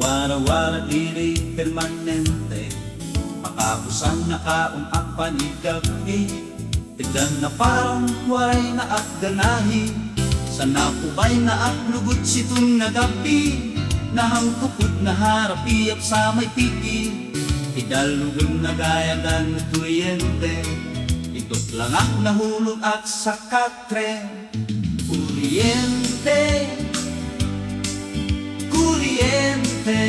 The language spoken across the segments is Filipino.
waray-waray diri permanente, makabusan na kaong ang panigabi. Tigdan na parang waray na akdanahi, sana po ba'y naaklugot sitong nagabi, nahangkupot na harapiap sa may piki. Idalugan na gayagan na kuryente, ikot lang ak nahulog at sa katre. Kuryente, kuryente,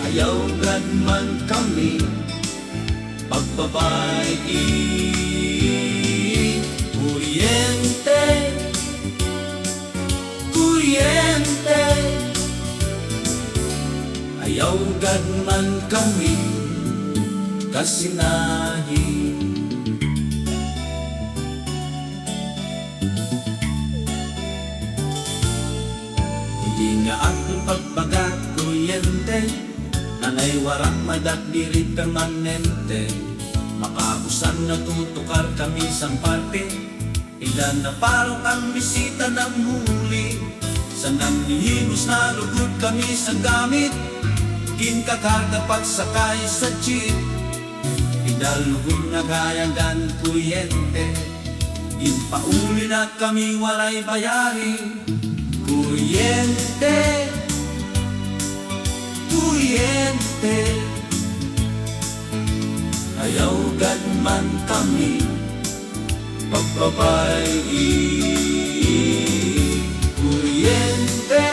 ayaw gad man kami pagbabayi. Kuryente, kuryente, ayaw gad man kami kasinahi. Hindi nga akong pagbagat kuryente, nanay warak madak diri permanente, makabusan na tutukar kami sang parte. Ilan na parang ang bisita ng huli, sanang nihimos na lugod kami sa gamit, kinkakarga pagsakay sa jeep. Idalugod na gayagan kuryente, ginpauli na kami walay bayari. Kuryente, kuryente, ayaw gad man kami pagbabayi. Kuryente,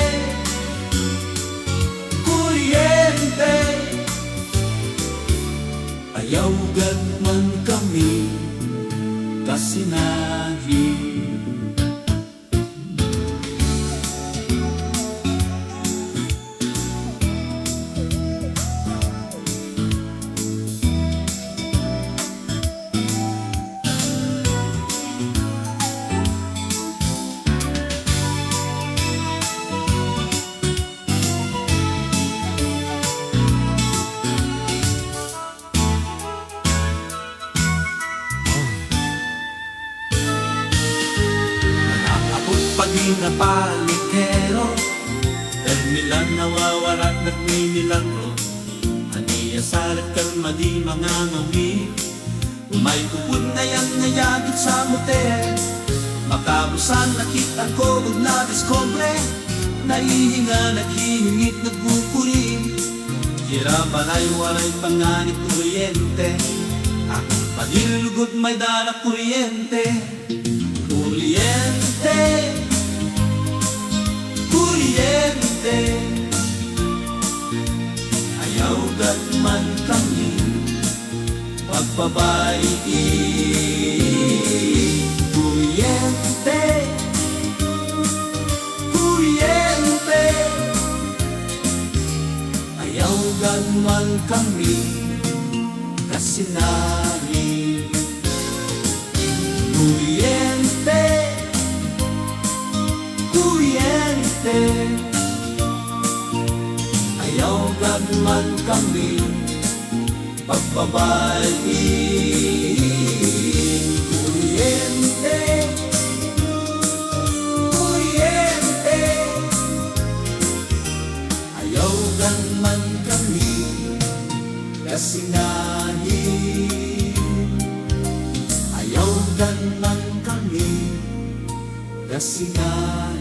kuryente, ayaw gad man kami kasinahi. Paging na palikero, termilan nawawarat nagmimilagro, aniya salat kalmadi mga ngawi. May upod na yan ngayagit sa motel, makabusan nakita ko ug na-discover, naihinga naghihingit nagpupuri. Kira balay-waray panganit kuryente, akong padilugod may dala kuryente. Kuryente, kuryente, ayaw gad man kami pagbabayi. Kuryente, kuryente, ayaw gad man kami kasinahi. Kuryente, kuryente, ayaw gad man kami pagbabayi. Kuryente, kuryente, ayaw gad man kami kasinahi. Ayaw gad man kami kasinahi.